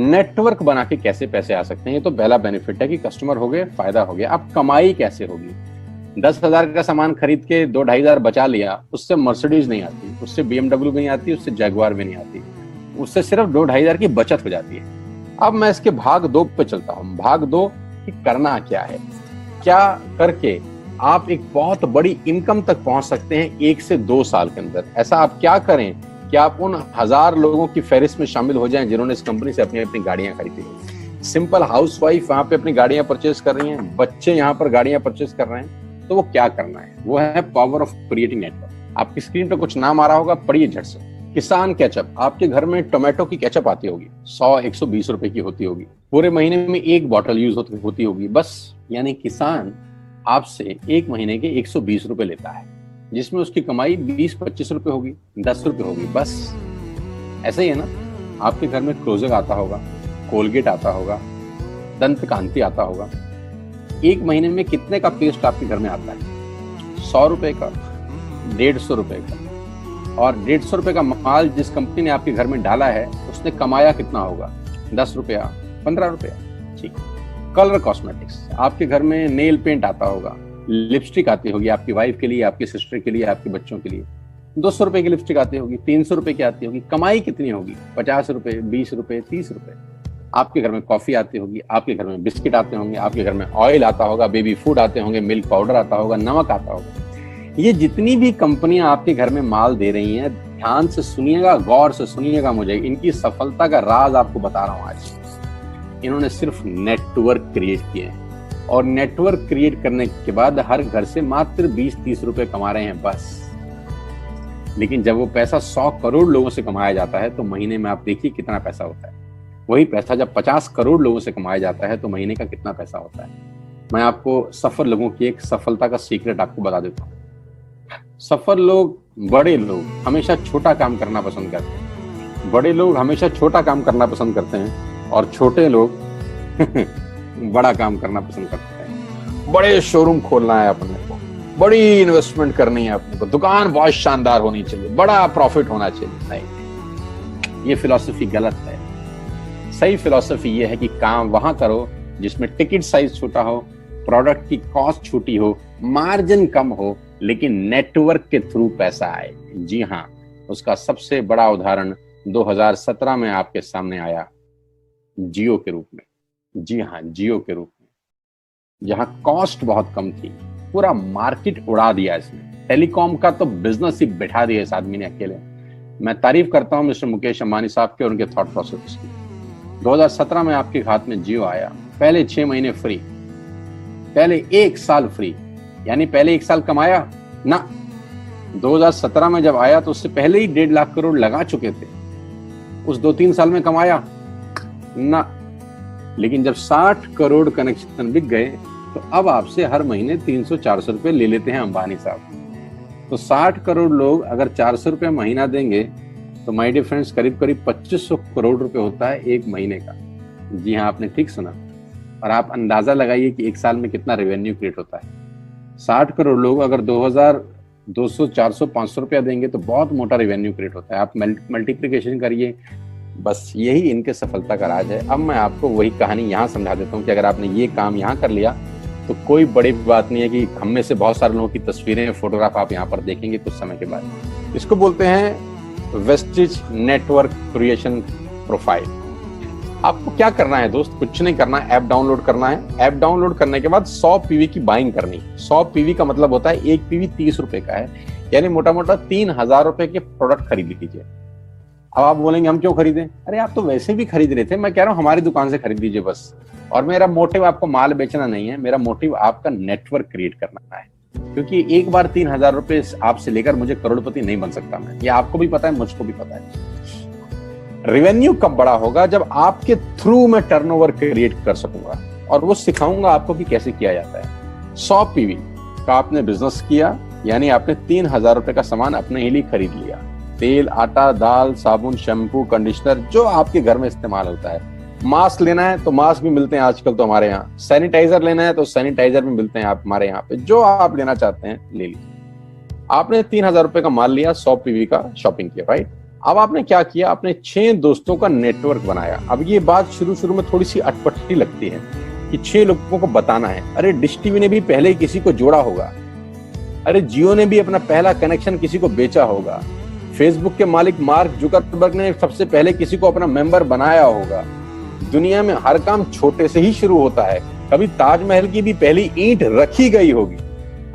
Network बना के कैसे पैसे आ सकते हैं, ये तो पहला बेनिफिट है कि कस्टमर हो गए, फायदा हो गया। अब कमाई कैसे होगी? 10,000 का सामान खरीद के 2-2,500 बचा लिया, उससे मर्सिडीज नहीं आती, उससे BMW भी नहीं आती, उससे जैगवार भी नहीं आती, उससे सिर्फ 2-2,500 की बचत हो जाती है। अब मैं इसके भाग 2 पे चलता हूँ। भाग 2 कि करना क्या है, क्या करके आप एक बहुत बड़ी इनकम तक पहुंच सकते हैं 1 से 2 साल के अंदर। ऐसा आप क्या करें कि आप उन 1000 लोगों की फहरिस्त में शामिल हो जाएं जिन्होंने इस कंपनी से अपनी अपनी गाड़ियां खरीदी। सिंपल हाउसवाइफ वहां पे अपनी गाड़ियां परचेज कर रही हैं, बच्चे यहाँ पर गाड़ियां परचेज कर रहे हैं। तो वो क्या करना है, वो है पावर ऑफ क्रिएटिंग नेटवर्क। आपकी स्क्रीन पर कुछ नाम आ रहा होगा, पढ़िए झट से। किसान केचप, आपके घर में टोमेटो की केचप आती होगी, 100-120 रुपए की होती होगी, पूरे महीने में 1 बॉटल यूज होती होगी बस। यानी किसान आपसे 1 महीने के 120 रुपए लेता है, जिसमें उसकी कमाई 20-25 रुपए होगी, 10 रुपए होगी बस। ऐसा ही है ना, आपके घर में क्लोजर आता होगा, कोलगेट आता होगा, दंत कांति आता होगा। 1 महीने में कितने का पेस्ट आपके घर में आता है? 100 रुपए का, 150 रुपए का। और 150 रुपए का माल जिस कंपनी ने आपके घर में डाला है, उसने कमाया कितना होगा? 10 रुपया, 15 रुपया। ठीक। कलर कॉस्मेटिक्स, आपके घर में नेल पेंट आता होगा, लिपस्टिक आती होगी आपकी वाइफ के लिए, आपकी सिस्टर के लिए, आपके बच्चों के लिए। 200 रुपए की लिपस्टिक आती होगी, 300 रुपए की आती होगी। कमाई कितनी होगी? 50 रुपए, 20 रुपए, 30 रुपए। आपके घर में कॉफी आती होगी, आपके घर में बिस्किट आते होंगे, आपके घर में ऑयल आता होगा, बेबी फूड आते होंगे, मिल्क पाउडर आता होगा, नमक आता होगा। ये जितनी भी कंपनियां आपके घर में माल दे रही हैं, ध्यान से सुनिएगा, गौर से सुनिएगा, मुझे इनकी सफलता का राज आपको बता रहा हूं आज। इन्होंने सिर्फ नेटवर्क क्रिएट किए हैं, और नेटवर्क क्रिएट करने के बाद हर घर से मात्र 20-30 रुपए कमा रहे हैं बस। लेकिन जब वो पैसा 100 करोड़ लोगों से कमाया जाता है तो महीने में आप देखिए कितना पैसा होता है। वही पैसा जब 50 करोड़ लोगों से कमाया जाता है तो महीने का कितना पैसा होता है। मैं आपको सफल लोगों की एक सफलता का सीक्रेट आपको बता देता हूँ। सफल लोग, बड़े लोग हमेशा छोटा काम करना पसंद करते हैं। बड़े लोग हमेशा छोटा काम करना पसंद करते हैं, और छोटे लोग बड़ा काम करना पसंद करते हैं। बड़े शोरूम खोलना है अपने को, बड़ी इन्वेस्टमेंट करनी है अपने को, दुकान बहुत शानदार होनी चाहिए, बड़ा प्रॉफिट होना चाहिए। नहीं, ये फिलॉसफी गलत है। सही फिलॉसफी ये है कि काम वहां करो जिसमें टिकट साइज छोटा हो, प्रोडक्ट की कॉस्ट छोटी हो, मार्जिन कम हो, लेकिन नेटवर्क के थ्रू पैसा आए। जी हाँ, उसका सबसे बड़ा उदाहरण 2017 में आपके सामने आया, जियो के रूप में। जी हाँ, जियो के रूप में, जहां कॉस्ट बहुत कम थी, पूरा मार्केट उड़ा दिया इसने। टेलीकॉम का तो बिजनेस ही बैठा दिया इस आदमी ने अकेले। मैं तारीफ करता हूं मिस्टर मुकेश अंबानी साहब के और उनके थॉट प्रोसेस की। 2017 में आपके हाथ में जियो आया, पहले 6 महीने फ्री, पहले 1 साल फ्री। यानी पहले 1 साल कमाया ना। 2017 में जब आया तो उससे पहले ही 1.5 लाख करोड़ लगा चुके थे। उस 2-3 साल में कमाया ना। लेकिन जब 60 करोड़ कनेक्शन बिक गए तो अब आपसे हर महीने 300-400 रुपए ले लेते हैं अंबानी साहब। तो 60 करोड़ लोग अगर 400 रुपए महीना देंगे तो माय डियर फ्रेंड्स, करीब करीब 2500 करोड़ रुपए होता है 1 महीने का। जी हाँ, आपने ठीक सुना। और आप अंदाजा लगाइए कि 1 साल में कितना रेवेन्यू क्रिएट होता है। 60 करोड़ लोग अगर 2200, 400, 500 रुपया देंगे तो बहुत मोटा रेवेन्यू क्रिएट होता है। आप मल्टीप्लिकेशन करिए, बस यही इनके सफलता का राज है। अब मैं आपको वही कहानी यहाँ समझा देता हूँ कि अगर आपने ये काम यहाँ कर लिया तो कोई बड़ी बात नहीं है कि हम में से बहुत सारे लोगों की तस्वीरें, फोटोग्राफ आप यहाँ पर देखेंगे कुछ समय के बाद। इसको बोलते हैं वेस्टिज नेटवर्क क्रिएशन प्रोफाइल। आपको क्या करना है दोस्त? कुछ नहीं करना है, ऐप डाउनलोड करना है। ऐप डाउनलोड करने के बाद 100 पीवी की बाइंग करनी है। 100 पीवी का मतलब होता है 1 पीवी 30 रुपए का है, यानी मोटा मोटा 3000 रुपए के प्रोडक्ट खरीद लीजिए। अब आप बोलेंगे हम क्यों खरीदें? अरे आप तो वैसे भी खरीद रहे थे, मैं कह रहा हूँ हमारी दुकान से खरीद लीजिए बस। और मेरा मोटिव आपको माल बेचना नहीं है, मेरा मोटिव आपका नेटवर्क क्रिएट करना है। क्योंकि एक बार 3000 रुपए आपसे लेकर मुझे करोड़पति नहीं बन सकता मैं, ये आपको भी पता है, मुझको भी पता है। रेवेन्यू कब बड़ा होगा? जब आपके थ्रू मैं टर्नओवर क्रिएट कर सकूंगा, और वो सिखाऊंगा आपको कि कैसे किया जाता है। 100 पीवी का आपने बिजनेस किया, यानी आपने 3000 रुपए का सामान अपने ही लिए खरीद लिया। तेल, आटा, दाल, साबुन, शैम्पू, कंडीशनर, जो आपके घर में इस्तेमाल होता है। मास्क लेना है तो मास्क भी मिलते हैं आजकल तो हमारे यहाँ। सैनिटाइजर लेना है तो सैनिटाइजर भी मिलते हैं आप हमारे यहाँ पे। जो आप लेना चाहते हैं ले लीजिए। आपने 3000 रुपए का माल लिया, 100 पीवी का शॉपिंग किया, राइट? अब आपने क्या किया, आपने 6 दोस्तों का नेटवर्क बनाया। अब ये बात शुरू में थोड़ी सी अटपटी लगती है कि 6 लोगों को बताना है। अरे डिश टीवी ने भी पहले किसी को जोड़ा होगा, अरे जियो ने भी अपना पहला कनेक्शन किसी को बेचा होगा, फेसबुक के मालिक मार्क जुकरबर्ग ने सबसे पहले किसी को अपना मेंबर बनाया होगा। दुनिया में हर काम छोटे से ही शुरू होता है। कभी ताजमहल की भी पहली ईंट रखी गई होगी,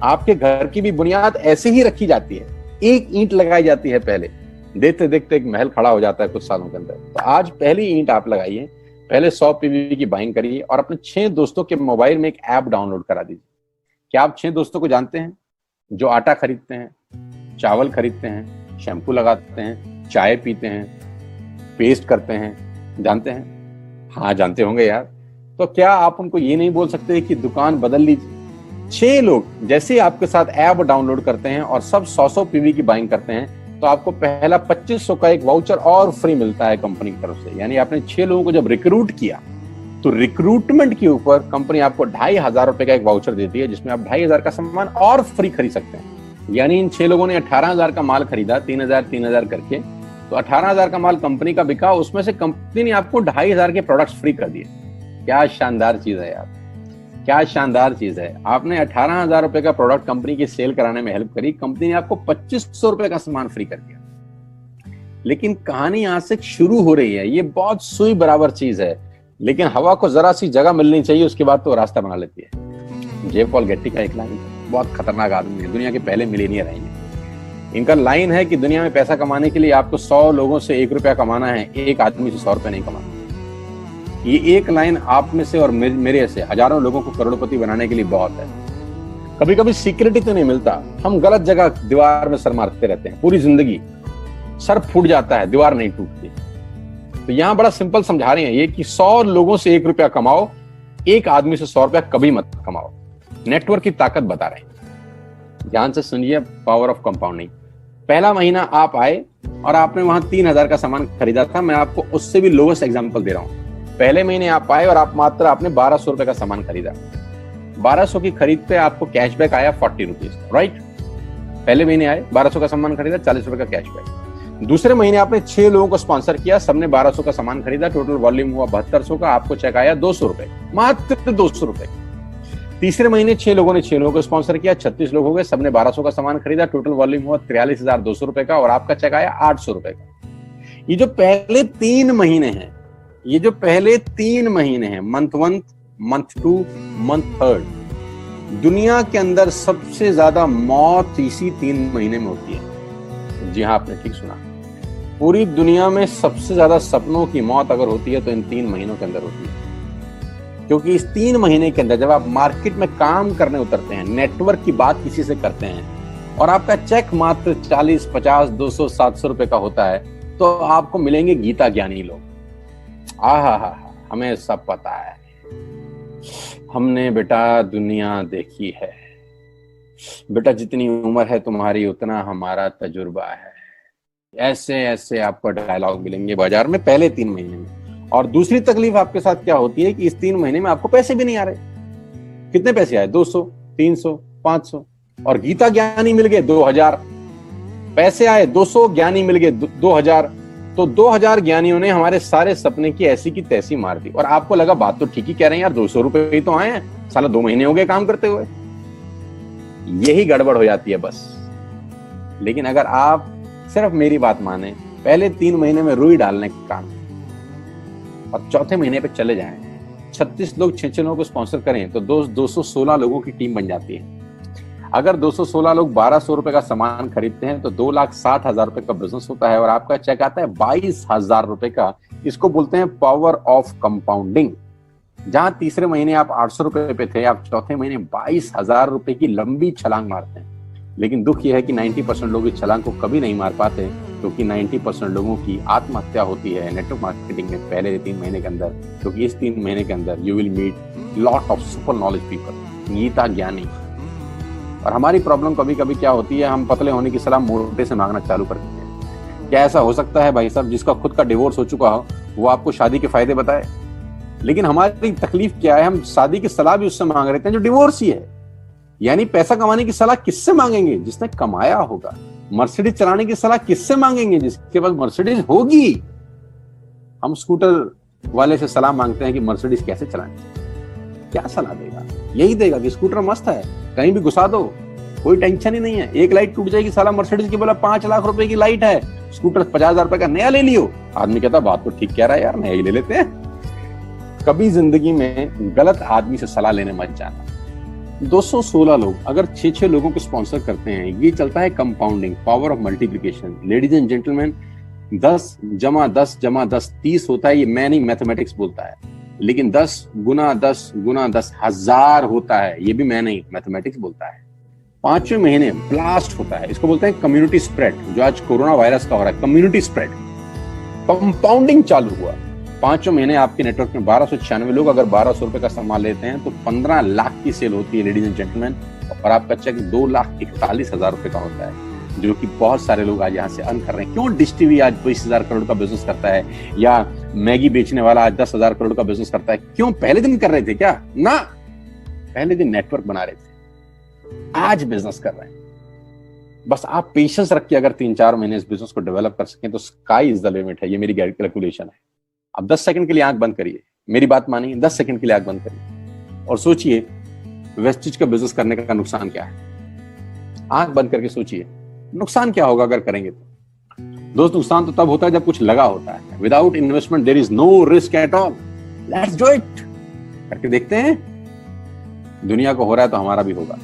आपके घर की भी बुनियाद ऐसे ही रखी जाती है, एक ईंट लगाई जाती है पहले, देखते देखते एक महल खड़ा हो जाता है कुछ सालों के अंदर। तो आज पहली ईंट आप लगाइए, पहले 100 पीवी की बाइंग करिए और अपने 6 दोस्तों के मोबाइल में एक ऐप डाउनलोड करा दीजिए। क्या आप 6 दोस्तों को जानते हैं जो आटा खरीदते हैं, चावल खरीदते हैं, शैम्पू लगाते हैं, चाय पीते हैं, पेस्ट करते हैं? जानते हैं? हाँ जानते होंगे यार। तो क्या आप उनको ये नहीं बोल सकते कि दुकान बदल लीजिए? 6 लोग जैसे आपके साथ ऐप डाउनलोड करते हैं और सब 100 पीवी की बाइंग करते हैं तो आपको पहला 2500 का एक वाउचर और फ्री मिलता है कंपनी की तरफ से। यानी आपने 6 लोगों को जब रिक्रूट किया तो रिक्रूटमेंट के ऊपर कंपनी आपको 2500 रुपए का एक वाउचर देती है जिसमें आप 2500 का सामान और फ्री खरीद सकते हैं। यानी इन 6 लोगों ने 18,000 का माल खरीदा, 3,000 करके, तो 18,000 का माल कंपनी का बिका, उसमें से कंपनी ने आपको 2500 के प्रोडक्ट्स फ्री कर दिए। क्या शानदार चीज है यार, क्या शानदार चीज है। आपने 18,000 रुपए का प्रोडक्ट कंपनी की सेल कराने में हेल्प करी, कंपनी ने आपको 2500 रुपए का सामान फ्री कर दिया। लेकिन कहानी यहां से शुरू हो रही है। ये बहुत सुई बराबर चीज है, लेकिन हवा को जरा सी जगह मिलनी चाहिए, उसके बाद तो रास्ता बना लेती है। जे पॉल गेट्टी का एक लाइन, बहुत खतरनाक आदमी है, दुनिया के पहले मिलियनियर हैं ये। इनका लाइन है कि दुनिया में पैसा कमाने के लिए आपको 100 लोगों से 1 रुपया कमाना है, एक आदमी से 100 रुपया नहीं कमाना। ये एक लाइन आप में से और मेरे से हजारों लोगों को करोड़पति बनाने के लिए बहुत है। कभी कभी सिक्योरिटी तो नहीं मिलता, हम गलत जगह दीवार में सर मारते रहते हैं, पूरी जिंदगी सर फूट जाता है, दीवार नहीं टूटती। तो यहां बड़ा सिंपल समझा रहे हैं ये कि 100 लोगों से 1 रुपया कमाओ, एक आदमी से 100 रुपया कभी मत कमाओ। नेटवर्क की ताकत बता रहे हैं, ध्यान से सुनिए, पावर ऑफ कंपाउंडिंग। पहला महीना आप आए और आपने वहां 3,000 का सामान खरीदा था, मैं आपको उससे भी लोएस्ट एग्जांपल दे रहा हूं। पहले महीने आप आए और आप मात्र आपने 1200 रुपए का सामान खरीदा, 1200 की खरीद पे आपको कैशबैक आया 40 रुपीज, राइट? पहले महीने आए, 1200 का सामान खरीदा, 40 रुपए का कैशबैक। दूसरे महीने आपने 6 लोगों को स्पॉन्सर किया, सबने 1200 का सामान खरीदा, टोटल वॉल्यूम हुआ 7200 का, आपको चेक आया 200 रुपए, मात्र 200 रुपए। तीसरे महीने 6 लोगों ने 6 लोगों को स्पॉन्सर किया, 36 लोग हो गए, सबने 1200 का सामान खरीदा, टोटल वॉल्यूम हुआ 43,200 रुपए का और आपका चेक आया 800 रुपए का। ये जो पहले 3 महीने हैं, ये जो पहले 3 महीने हैं, मंथ 1, मंथ 2, मंथ 3, दुनिया के अंदर सबसे ज्यादा मौत इसी 3 महीने में होती है। जी हाँ, आपने ठीक सुना, पूरी दुनिया में सबसे ज्यादा सपनों की मौत अगर होती है तो इन 3 महीनों के अंदर होती है। क्योंकि इस 3 महीने के अंदर जब आप मार्केट में काम करने उतरते हैं, नेटवर्क की बात किसी से करते हैं और आपका चेक मात्र 40, 50, 200, 700 रुपए का होता है, तो आपको मिलेंगे गीता ज्ञानी लोग। आहा, हमें सब पता है, हमने बेटा दुनिया देखी है, बेटा जितनी उम्र है तुम्हारी उतना हमारा तजुर्बा है। ऐसे ऐसे आपको डायलॉग मिलेंगे बाजार में पहले 3 महीने में। और दूसरी तकलीफ आपके साथ क्या होती है कि इस 3 महीने में आपको पैसे भी नहीं आ रहे। कितने पैसे आए? 200, 300, 500, और गीता ज्ञानी मिल गए 2000। पैसे आए 200, ज्ञानी मिल गए 2000, तो 2000 ज्ञानियों ने हमारे सारे सपने की ऐसी की तैसी मार दी। और आपको लगा बात तो ठीक ही कह रहे हैं यार, 200 रुपए ही तो आए हैं, साला 2 महीने हो गए काम करते हुए। यही गड़बड़ हो जाती है बस। लेकिन अगर आप सिर्फ मेरी बात माने, पहले 3 महीने में रुई डालने का काम और चौथे महीने पे चले जाएं, 36 लोग 6 लोगों को स्पॉन्सर करें तो 216 लोगों की टीम बन जाती है। अगर 216 लोग 1200 रुपए का सामान खरीदते हैं तो 2,60,000 रुपए का बिजनेस होता है और आपका चेक आता है 22,000 रुपए का। इसको बोलते हैं पावर ऑफ कंपाउंडिंग। जहां तीसरे महीने आप 800 रुपए पे थे, आप चौथे महीने 22,000 रुपए की लंबी छलांग मारते हैं। लेकिन दुख यह है कि 90% लोग इस छलांग को कभी नहीं मार पाते, क्योंकि 90% लोगों की आत्महत्या होती है नेटवर्क मार्केटिंग में पहले 3 महीने के अंदर। क्योंकि इस 3 महीने के अंदर you will meet lot of super knowledge people, गीता ज्ञानी। और हमारी प्रॉब्लम कभी कभी क्या होती है, हम पतले होने की सलाह मोटे से मांगना चालू कर देते हैं। क्या ऐसा हो सकता है भाई साहब, जिसका खुद का डिवोर्स हो चुका हो वो आपको शादी के फायदे बताए? लेकिन हमारी तकलीफ क्या है, हम शादी की सलाह भी उससे मांग रहे थे जो डिवोर्स ही है। यानी पैसा कमाने की सलाह किससे मांगेंगे? जिसने कमाया होगा। मर्सिडीज चलाने की सलाह किससे मांगेंगे? जिसके पास मर्सिडीज होगी। हम स्कूटर वाले से सलाह मांगते हैं कि मर्सिडीज कैसे चलाएं। क्या सलाह देगा? यही देगा कि स्कूटर मस्त है, कहीं भी घुसा दो, कोई टेंशन ही नहीं है। एक लाइट टूट जाएगी, साला मर्सिडीज की बोला 5 लाख रुपए की लाइट है, स्कूटर 50,000 रुपए का नया ले लियो। आदमी कहता बात तो ठीक कह रहा है यार, नया ही ले लेते हैं। कभी जिंदगी में गलत आदमी से सलाह लेने मत जाना। 216 लोग अगर 6-6 लोगों को स्पॉन्सर करते हैं, ये चलता है compounding, power of multiplication. Ladies and gentleman, 10 × 10 × 10 30 होता है। ये मैं नहीं, मैथमेटिक्स बोलता है। लेकिन 10 × 10 × 10 1000 होता है। ये भी मैं नहीं, मैथमेटिक्स बोलता है। 5वें महीने ब्लास्ट होता है, इसको बोलते हैं कम्युनिटी स्प्रेड, जो आज कोरोना वायरस का हो रहा है। कम्युनिटी स्प्रेड, कंपाउंडिंग चालू हुआ। 5वें महीने आपके नेटवर्क में 1296 लोग अगर 1200 रुपए का सामान लेते हैं तो 15 लाख की सेल होती है लेडीज एंड जेंटलमैन। और आपका चेक 2,41,000 रुपए का होता है, जो कि बहुत सारे लोग आज यहाँ से अर्न कर रहे हैं। क्यों डिश टीवी आज 20,000 करोड़ का बिजनेस करता है, या मैगी बेचने वाला आज 10,000 करोड़ का बिजनेस करता है? क्यों? पहले दिन कर रहे थे क्या? ना, पहले दिन नेटवर्क बना रहे थे, आज बिजनेस कर रहे हैं। बस आप पेशेंस रख के अगर 3-4 महीने इस बिजनेस को डेवलप कर सकें तो स्काई इज द लिमिट है। ये मेरी कैलकुलेशन है। अब 10 सेकंड के लिए आंख बंद करिए, मेरी बात मानिए, 10 सेकंड के लिए आंख बंद करिए और सोचिए वेस्टेज का बिजनेस करने का नुकसान क्या है। आंख बंद करके सोचिए नुकसान क्या होगा अगर करेंगे तो। दोस्त, नुकसान तो तब होता है जब कुछ लगा होता है। Without investment there is no risk at all. Let's do it. करके देखते हैं, दुनिया को हो रहा है तो हमारा भी होगा।